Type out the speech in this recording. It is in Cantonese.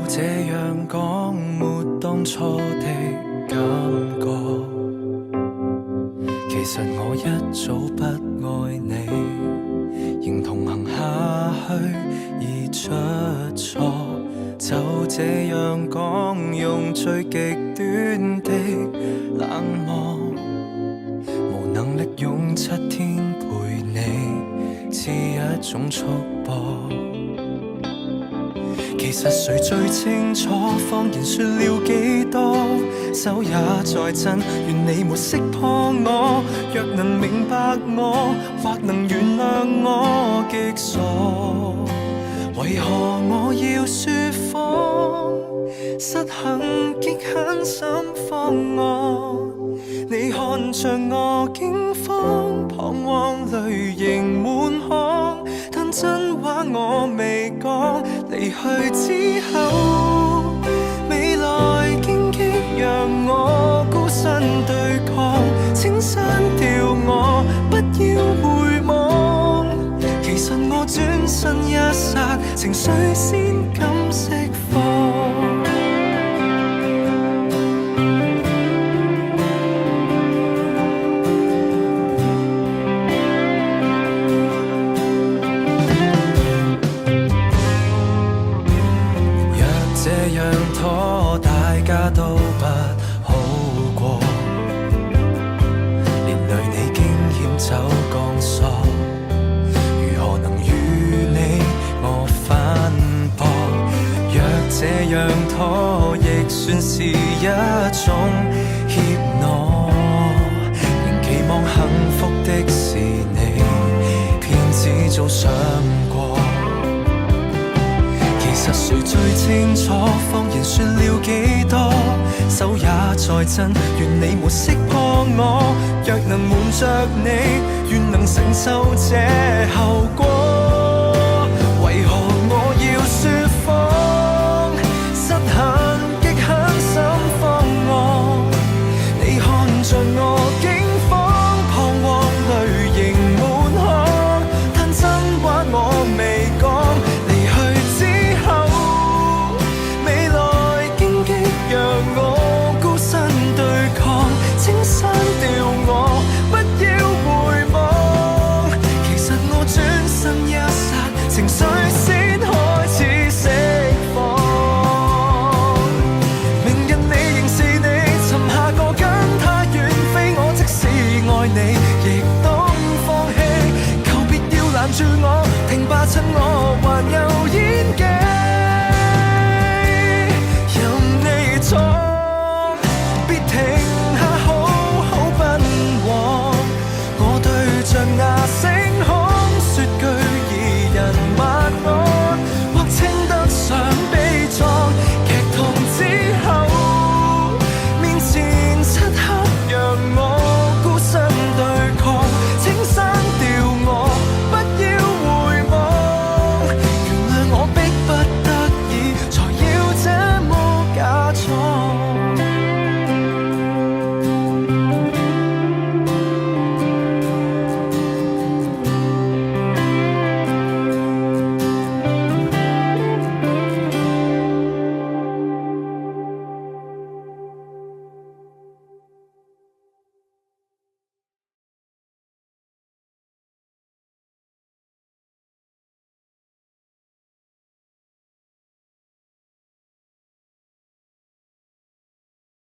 這樣講，沒當初的感覺。其實我一早不愛你，仍同行下去而出錯。就這樣講，用最極端的冷漠，無能力用7天陪你，似一種束縛。其實誰最清楚，謊言說了幾多，手也在震，願你沒識破我。若能明白我，或能原諒我極傻，為何我要說謊？失衡極狠心慌我，你看着我驚慌，彷徨淚盈滿腔，但真話我未講。離去之後，未來荊棘讓我孤身對抗，請刪掉我，不要回望。其實我轉身一剎，情緒先敢釋放。這樣拖大家都不好過，連累你驚險走鋼索，如何能與你我反駁？若這樣拖亦算是一種怯懦，仍期望幸福的是你，偏只早想過。其實誰最清楚，謊言說了幾多，手也在震，願你沒識破我。若能瞞着你，願能承受這後果。為何我要說謊？失衡極狠心慌我，你看着我驚慌，彷徨淚盈滿腔，但真話我未講。請刪掉我，不要回望。其實我轉身一剎，情緒先開始釋放。明日你仍是你，尋下個跟他遠飛。我即使愛你，亦當放棄。求別要攔住我，停吧，趁我還有演技。